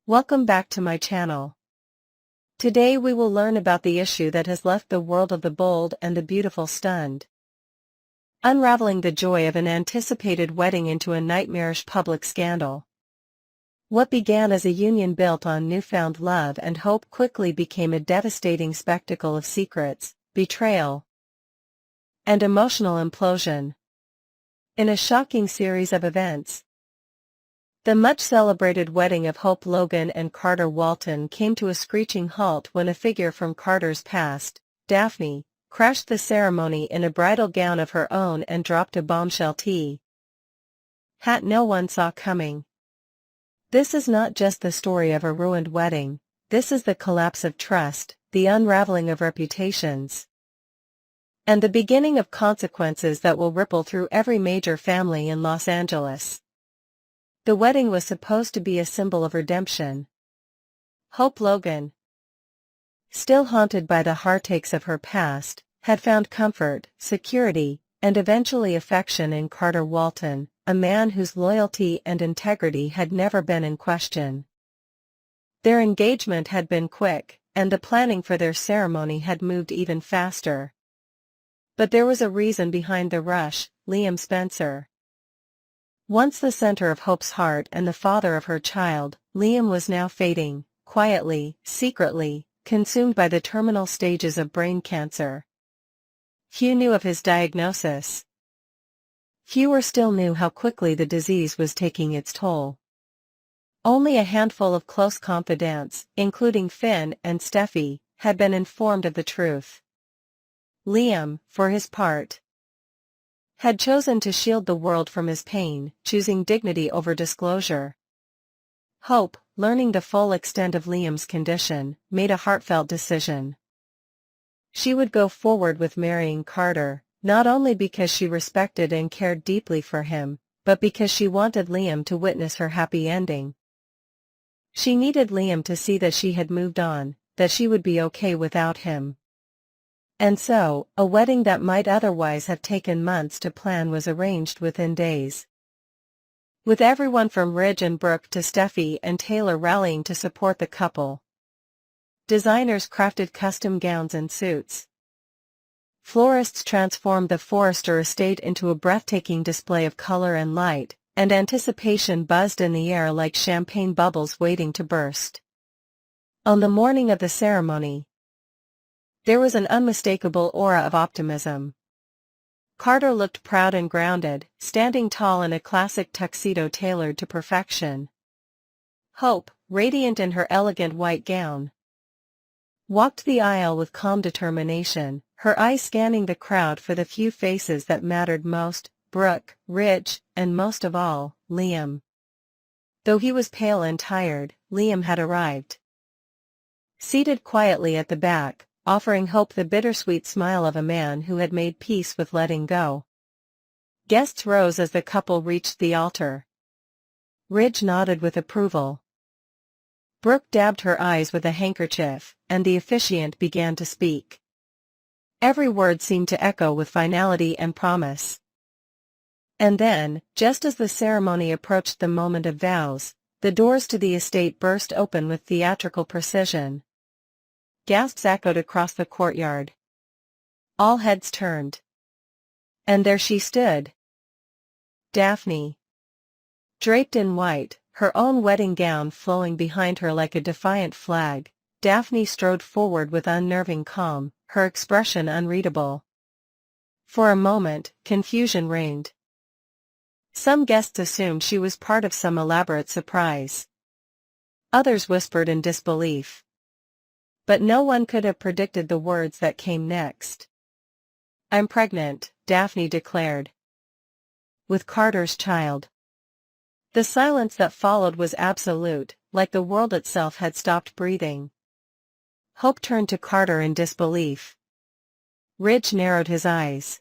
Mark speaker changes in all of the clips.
Speaker 1: Welcome back to my channel. Today we will learn about the issue that has left the world of the bold and the beautiful stunned. Unraveling the joy of an anticipated wedding into a nightmarish public scandal. What began as a union built on newfound love and hope quickly became a devastating spectacle of secrets, betrayal, and emotional implosion. In a shocking series of events, the much-celebrated wedding of Hope Logan and Carter Walton came to a screeching halt when a figure from Carter's past, Daphne, crashed the ceremony in a bridal gown of her own and dropped a bombshell hat no one saw coming. This is not just the story of a ruined wedding, this is the collapse of trust, the unraveling of reputations, and the beginning of consequences that will ripple through every major family in Los Angeles. The wedding was supposed to be a symbol of redemption. Hope Logan, still haunted by the heartaches of her past, had found comfort, security, and eventually affection in Carter Walton, a man whose loyalty and integrity had never been in question. Their engagement had been quick, and the planning for their ceremony had moved even faster. But there was a reason behind the rush: Liam Spencer. Once the center of Hope's heart and the father of her child, Liam was now fading, quietly, secretly, consumed by the terminal stages of brain cancer. Few knew of his diagnosis. Fewer still knew how quickly the disease was taking its toll. Only a handful of close confidants, including Finn and Steffi, had been informed of the truth. Liam, for his part, had chosen to shield the world from his pain, choosing dignity over disclosure. Hope, learning the full extent of Liam's condition, made a heartfelt decision. She would go forward with marrying Carter, not only because she respected and cared deeply for him, but because she wanted Liam to witness her happy ending. She needed Liam to see that she had moved on, that she would be okay without him. And so, a wedding that might otherwise have taken months to plan was arranged within days. With everyone from Ridge and Brooke to Steffi and Taylor rallying to support the couple. Designers crafted custom gowns and suits. Florists transformed the Forrester estate into a breathtaking display of color and light, and anticipation buzzed in the air like champagne bubbles waiting to burst. On the morning of the ceremony, there was an unmistakable aura of optimism. Carter looked proud and grounded, standing tall in a classic tuxedo tailored to perfection. Hope, radiant in her elegant white gown, walked the aisle with calm determination, her eyes scanning the crowd for the few faces that mattered most: Brooke, Ridge, and most of all, Liam. Though he was pale and tired, Liam had arrived. Seated quietly at the back, offering Hope the bittersweet smile of a man who had made peace with letting go. Guests rose as the couple reached the altar. Ridge nodded with approval. Brooke dabbed her eyes with a handkerchief, and the officiant began to speak. Every word seemed to echo with finality and promise. And then, just as the ceremony approached the moment of vows, the doors to the estate burst open with theatrical precision. Gasps echoed across the courtyard. All heads turned. And there she stood. Daphne. Draped in white, her own wedding gown flowing behind her like a defiant flag, Daphne strode forward with unnerving calm, her expression unreadable. For a moment, confusion reigned. Some guests assumed she was part of some elaborate surprise. Others whispered in disbelief. But no one could have predicted the words that came next. "I'm pregnant," Daphne declared. "With Carter's child." The silence that followed was absolute, like the world itself had stopped breathing. Hope turned to Carter in disbelief. Ridge narrowed his eyes.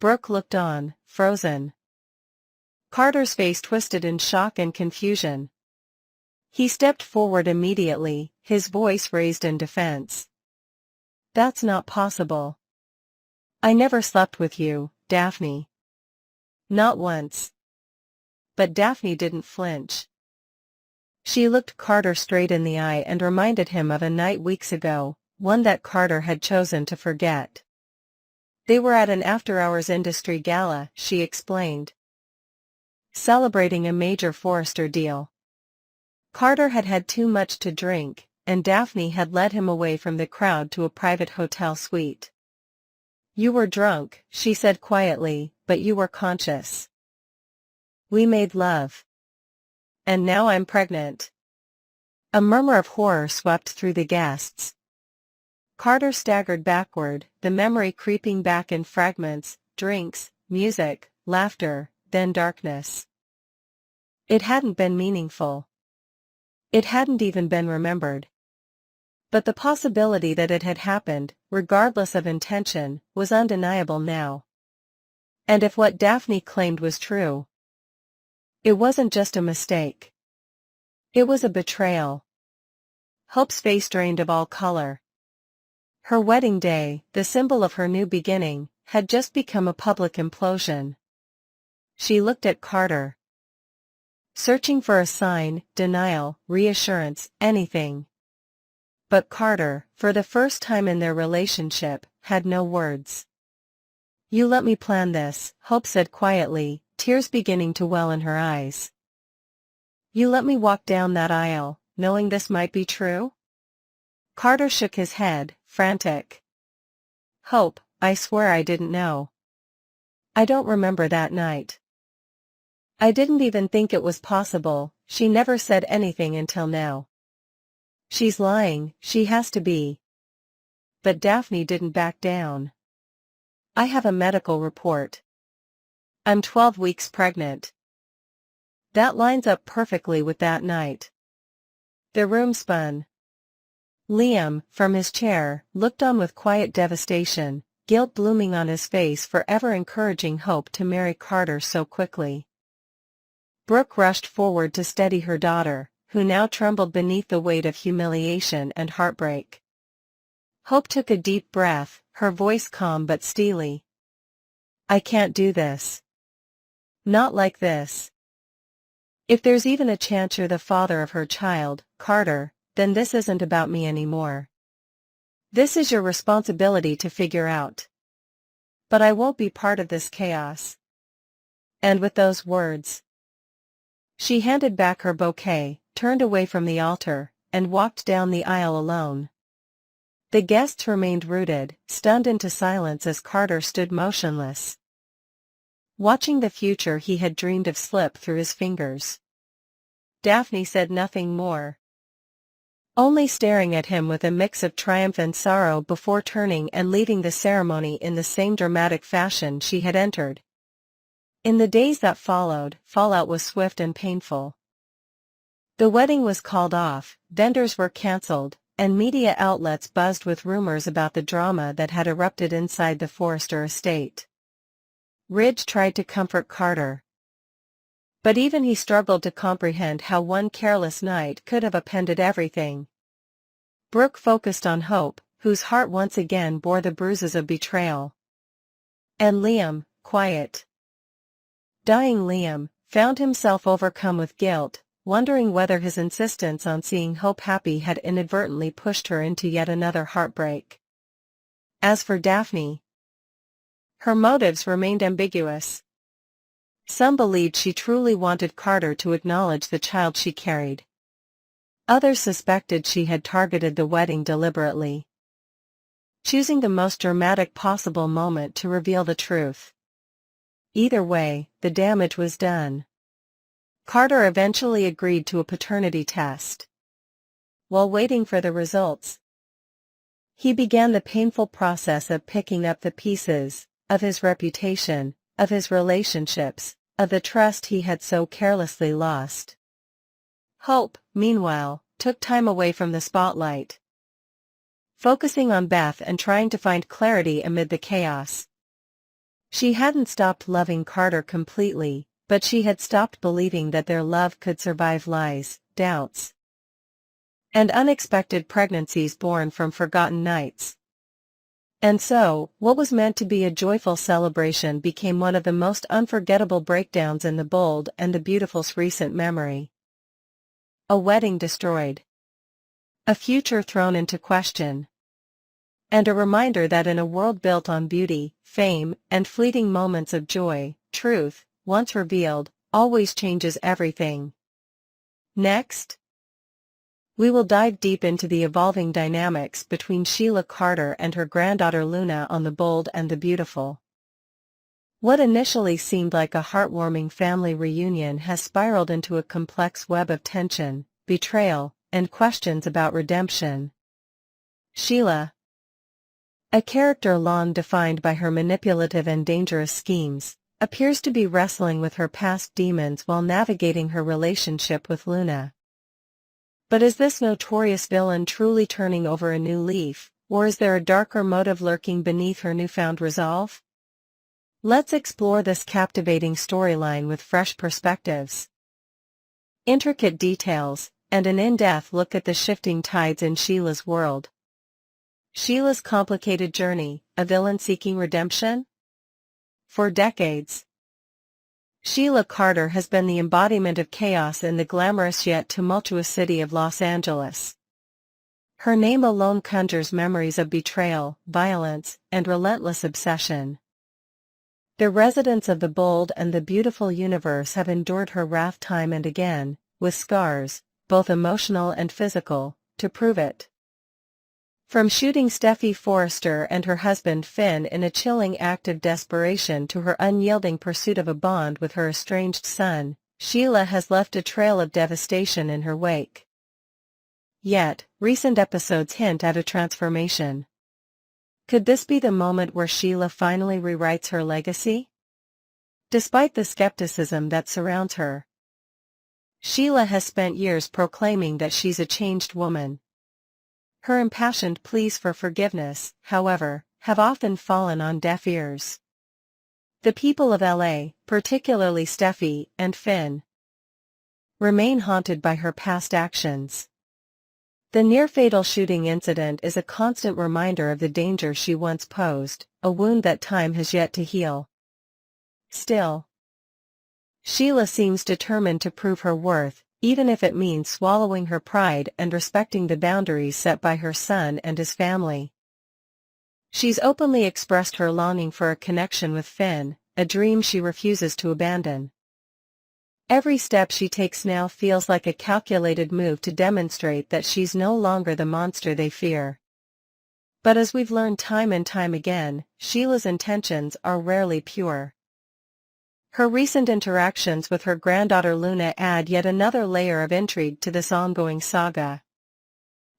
Speaker 1: Brooke looked on, frozen. Carter's face twisted in shock and confusion. He stepped forward immediately, his voice raised in defense. "That's not possible. I never slept with you, Daphne." "Not once." But Daphne didn't flinch. She looked Carter straight in the eye and reminded him of a night weeks ago, one that Carter had chosen to forget. They were at an after-hours industry gala, she explained, celebrating a major Forrester deal. Carter had had too much to drink, and Daphne had led him away from the crowd to a private hotel suite. "You were drunk," she said quietly, "but you were conscious. We made love. And now I'm pregnant." A murmur of horror swept through the guests. Carter staggered backward, the memory creeping back in fragments: drinks, music, laughter, then darkness. It hadn't been meaningful. It hadn't even been remembered. But the possibility that it had happened, regardless of intention, was undeniable now. And if what Daphne claimed was true, it wasn't just a mistake. It was a betrayal. Hope's face drained of all color. Her wedding day, the symbol of her new beginning, had just become a public implosion. She looked at Carter, searching for a sign, denial, reassurance, anything. But Carter, for the first time in their relationship, had no words. "You let me plan this," Hope said quietly, tears beginning to well in her eyes. "You let me walk down that aisle, knowing this might be true?" Carter shook his head, frantic. "Hope, I swear I didn't know. I don't remember that night. I didn't even think it was possible." She never said anything until now. "She's lying, she has to be." But Daphne didn't back down. "I have a medical report. I'm 12 weeks pregnant." "That lines up perfectly with that night." The room spun. Liam, from his chair, looked on with quiet devastation, guilt blooming on his face for ever encouraging Hope to marry Carter so quickly. Brooke rushed forward to steady her daughter, who now trembled beneath the weight of humiliation and heartbreak. Hope took a deep breath, her voice calm but steely. "I can't do this. Not like this. If there's even a chance you're the father of her child, Carter, then this isn't about me anymore. This is your responsibility to figure out. But I won't be part of this chaos." And with those words, she handed back her bouquet, turned away from the altar, and walked down the aisle alone. The guests remained rooted, stunned into silence as Carter stood motionless, watching the future he had dreamed of slip through his fingers. Daphne said nothing more, only staring at him with a mix of triumph and sorrow before turning and leaving the ceremony in the same dramatic fashion she had entered. In the days that followed, fallout was swift and painful. The wedding was called off, vendors were cancelled, and media outlets buzzed with rumors about the drama that had erupted inside the Forrester estate. Ridge tried to comfort Carter, but even he struggled to comprehend how one careless night could have upended everything. Brooke focused on Hope, whose heart once again bore the bruises of betrayal. And Liam, quiet, dying Liam, found himself overcome with guilt, wondering whether his insistence on seeing Hope happy had inadvertently pushed her into yet another heartbreak. As for Daphne, her motives remained ambiguous. Some believed she truly wanted Carter to acknowledge the child she carried. Others suspected she had targeted the wedding deliberately, choosing the most dramatic possible moment to reveal the truth. Either way, the damage was done. Carter eventually agreed to a paternity test. While waiting for the results, he began the painful process of picking up the pieces, of his reputation, of his relationships, of the trust he had so carelessly lost. Hope, meanwhile, took time away from the spotlight, focusing on Beth and trying to find clarity amid the chaos. She hadn't stopped loving Carter completely, but she had stopped believing that their love could survive lies, doubts, and unexpected pregnancies born from forgotten nights. And so, what was meant to be a joyful celebration became one of the most unforgettable breakdowns in the Bold and the Beautiful's recent memory. A wedding destroyed. A future thrown into question. And a reminder that in a world built on beauty, fame, and fleeting moments of joy, truth, once revealed, always changes everything. Next, we will dive deep into the evolving dynamics between Sheila Carter and her granddaughter Luna on The Bold and the Beautiful. What initially seemed like a heartwarming family reunion has spiraled into a complex web of tension, betrayal, and questions about redemption. Sheila, a character long defined by her manipulative and dangerous schemes, appears to be wrestling with her past demons while navigating her relationship with Luna. But is this notorious villain truly turning over a new leaf, or is there a darker motive lurking beneath her newfound resolve? Let's explore this captivating storyline with fresh perspectives, intricate details, and an in-depth look at the shifting tides in Sheila's world. Sheila's complicated journey, a villain seeking redemption? For decades, Sheila Carter has been the embodiment of chaos in the glamorous yet tumultuous city of Los Angeles. Her name alone conjures memories of betrayal, violence, and relentless obsession. The residents of the bold and the beautiful universe have endured her wrath time and again, with scars, both emotional and physical, to prove it. From shooting Steffi Forrester and her husband Finn in a chilling act of desperation to her unyielding pursuit of a bond with her estranged son, Sheila has left a trail of devastation in her wake. Yet, recent episodes hint at a transformation. Could this be the moment where Sheila finally rewrites her legacy? Despite the skepticism that surrounds her, Sheila has spent years proclaiming that she's a changed woman. Her impassioned pleas for forgiveness, however, have often fallen on deaf ears. The people of LA, particularly Steffi and Finn, remain haunted by her past actions. The near-fatal shooting incident is a constant reminder of the danger she once posed, a wound that time has yet to heal. Still, Sheila seems determined to prove her worth, even if it means swallowing her pride and respecting the boundaries set by her son and his family. She's openly expressed her longing for a connection with Finn, a dream she refuses to abandon. Every step she takes now feels like a calculated move to demonstrate that she's no longer the monster they fear. But as we've learned time and time again, Sheila's intentions are rarely pure. Her recent interactions with her granddaughter Luna add yet another layer of intrigue to this ongoing saga.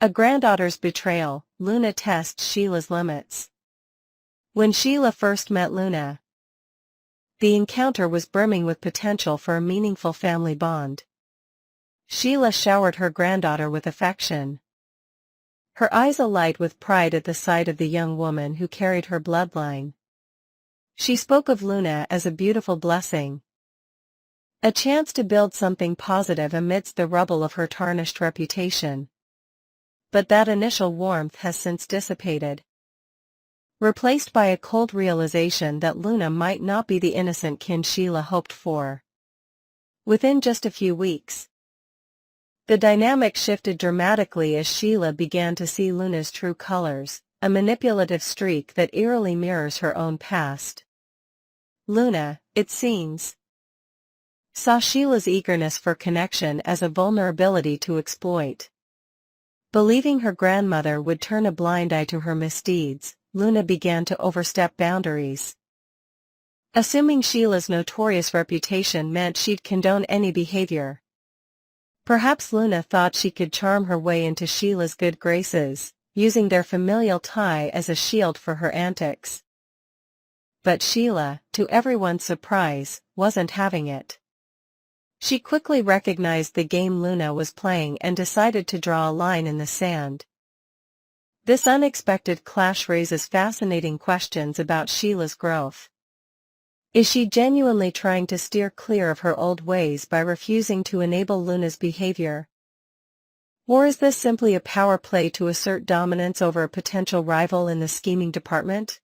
Speaker 1: A granddaughter's betrayal, Luna tests Sheila's limits. When Sheila first met Luna, the encounter was brimming with potential for a meaningful family bond. Sheila showered her granddaughter with affection, her eyes alight with pride at the sight of the young woman who carried her bloodline. She spoke of Luna as a beautiful blessing, a chance to build something positive amidst the rubble of her tarnished reputation. But that initial warmth has since dissipated, replaced by a cold realization that Luna might not be the innocent kin Sheila hoped for. Within just a few weeks, the dynamic shifted dramatically as Sheila began to see Luna's true colors, a manipulative streak that eerily mirrors her own past. Luna, it seems, saw Sheila's eagerness for connection as a vulnerability to exploit. Believing her grandmother would turn a blind eye to her misdeeds, Luna began to overstep boundaries. Assuming Sheila's notorious reputation meant she'd condone any behavior. Perhaps Luna thought she could charm her way into Sheila's good graces, using their familial tie as a shield for her antics. But Sheila, to everyone's surprise, wasn't having it. She quickly recognized the game Luna was playing and decided to draw a line in the sand. This unexpected clash raises fascinating questions about Sheila's growth. Is she genuinely trying to steer clear of her old ways by refusing to enable Luna's behavior? Or is this simply a power play to assert dominance over a potential rival in the scheming department?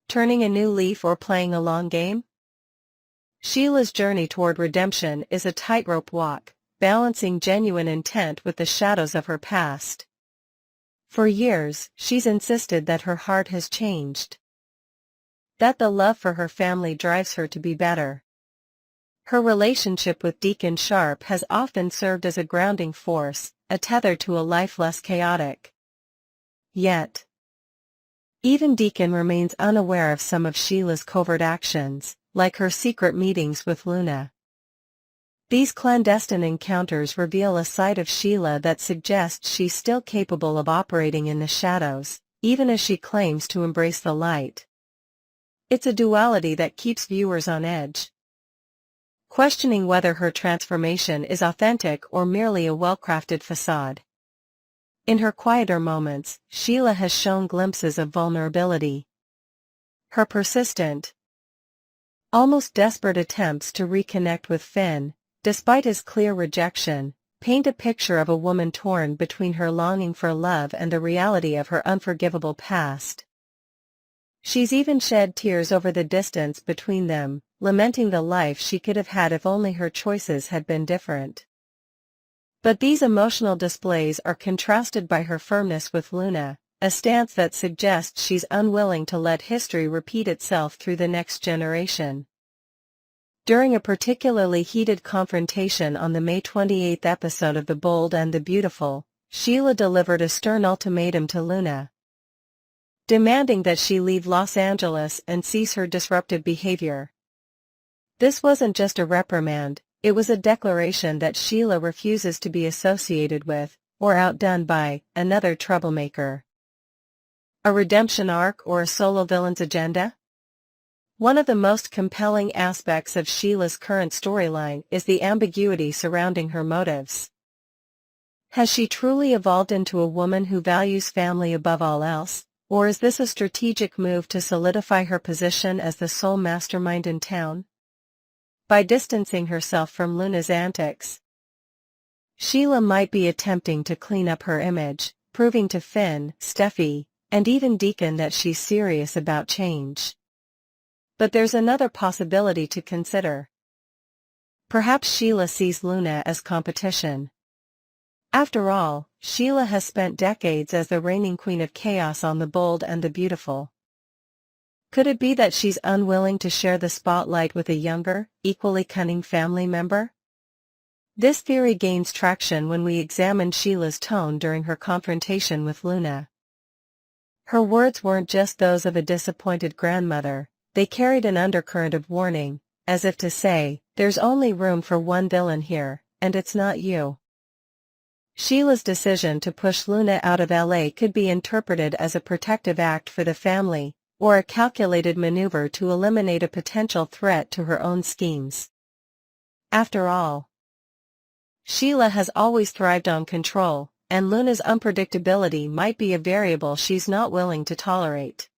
Speaker 1: Turning a new leaf or playing a long game? Sheila's journey toward redemption is a tightrope walk, balancing genuine intent with the shadows of her past. For years, she's insisted that her heart has changed. That the love for her family drives her to be better. Her relationship with Deacon Sharp has often served as a grounding force, a tether to a life less chaotic. Yet, even Deacon remains unaware of some of Sheila's covert actions, like her secret meetings with Luna. These clandestine encounters reveal a side of Sheila that suggests she's still capable of operating in the shadows, even as she claims to embrace the light. It's a duality that keeps viewers on edge, questioning whether her transformation is authentic or merely a well-crafted facade. In her quieter moments, Sheila has shown glimpses of vulnerability. Her persistent, almost desperate attempts to reconnect with Finn, despite his clear rejection, paint a picture of a woman torn between her longing for love and the reality of her unforgivable past. She's even shed tears over the distance between them, lamenting the life she could have had if only her choices had been different. But these emotional displays are contrasted by her firmness with Luna, a stance that suggests she's unwilling to let history repeat itself through the next generation. During a particularly heated confrontation on the May 28 episode of The Bold and the Beautiful, Sheila delivered a stern ultimatum to Luna, demanding that she leave Los Angeles and cease her disruptive behavior. This wasn't just a reprimand, it was a declaration that Sheila refuses to be associated with, or outdone by, another troublemaker. A redemption arc or a solo villain's agenda? One of the most compelling aspects of Sheila's current storyline is the ambiguity surrounding her motives. Has she truly evolved into a woman who values family above all else? Or is this a strategic move to solidify her position as the sole mastermind in town? By distancing herself from Luna's antics, Sheila might be attempting to clean up her image, proving to Finn, Steffi, and even Deacon that she's serious about change. But there's another possibility to consider. Perhaps Sheila sees Luna as competition. After all, Sheila has spent decades as the reigning queen of chaos on The Bold and the Beautiful. Could it be that she's unwilling to share the spotlight with a younger, equally cunning family member? This theory gains traction when we examine Sheila's tone during her confrontation with Luna. Her words weren't just those of a disappointed grandmother, they carried an undercurrent of warning, as if to say, there's only room for one villain here, and it's not you. Sheila's decision to push Luna out of LA could be interpreted as a protective act for the family, or a calculated maneuver to eliminate a potential threat to her own schemes. After all, Sheila has always thrived on control, and Luna's unpredictability might be a variable she's not willing to tolerate.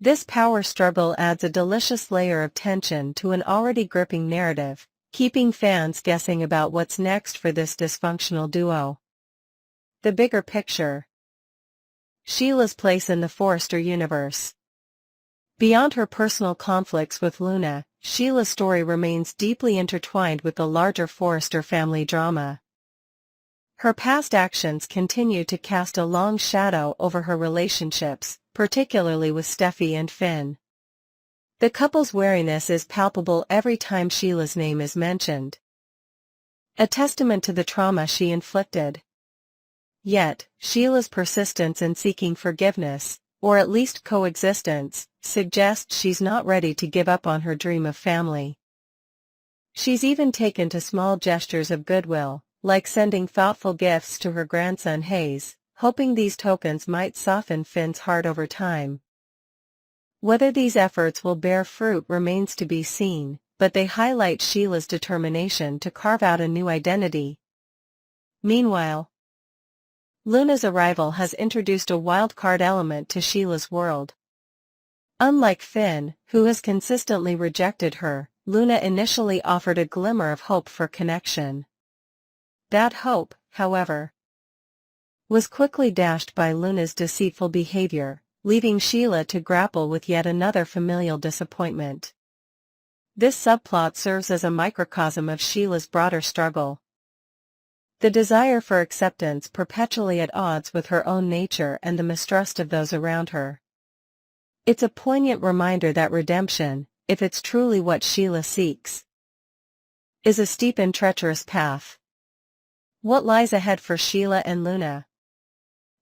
Speaker 1: This power struggle adds a delicious layer of tension to an already gripping narrative, keeping fans guessing about what's next for this dysfunctional duo. The bigger picture. Sheila's place in the Forrester universe. Beyond her personal conflicts with Luna, Sheila's story remains deeply intertwined with the larger Forrester family drama. Her past actions continue to cast a long shadow over her relationships, particularly with Steffi and Finn. The couple's wariness is palpable every time Sheila's name is mentioned, a testament to the trauma she inflicted. Yet, Sheila's persistence in seeking forgiveness, or at least coexistence, suggests she's not ready to give up on her dream of family. She's even taken to small gestures of goodwill, like sending thoughtful gifts to her grandson Hayes, hoping these tokens might soften Finn's heart over time. Whether these efforts will bear fruit remains to be seen, but they highlight Sheila's determination to carve out a new identity. Meanwhile, Luna's arrival has introduced a wild-card element to Sheila's world. Unlike Finn, who has consistently rejected her, Luna initially offered a glimmer of hope for connection. That hope, however, was quickly dashed by Luna's deceitful behavior, leaving Sheila to grapple with yet another familial disappointment. This subplot serves as a microcosm of Sheila's broader struggle. The desire for acceptance perpetually at odds with her own nature and the mistrust of those around her. It's a poignant reminder that redemption, if it's truly what Sheila seeks, is a steep and treacherous path. What lies ahead for Sheila and Luna?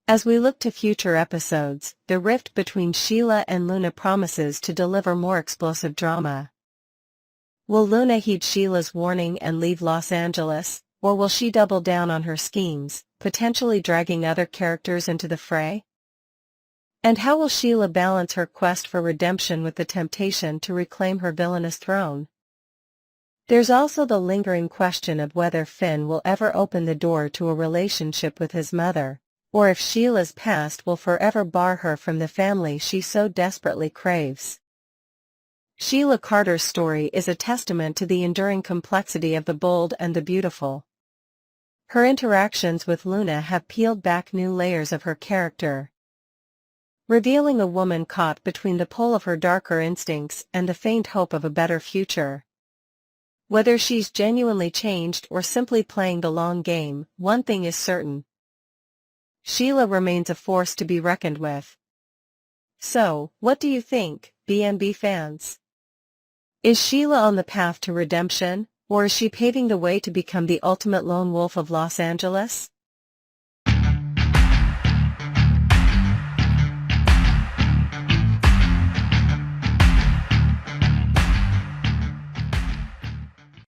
Speaker 1: As we look to future episodes, the rift between Sheila and Luna promises to deliver more explosive drama. Will Luna heed Sheila's warning and leave Los Angeles, or will she double down on her schemes, potentially dragging other characters into the fray? And how will Sheila balance her quest for redemption with the temptation to reclaim her villainous throne? There's also the lingering question of whether Finn will ever open the door to a relationship with his mother, or if Sheila's past will forever bar her from the family she so desperately craves. Sheila Carter's story is a testament to the enduring complexity of the bold and the beautiful. Her interactions with Luna have peeled back new layers of her character, revealing a woman caught between the pull of her darker instincts and the faint hope of a better future. Whether she's genuinely changed or simply playing the long game, one thing is certain: Sheila remains a force to be reckoned with. So, what do you think, B&B fans? Is Sheila on the path to redemption, or is she paving the way to become the ultimate lone wolf of Los Angeles?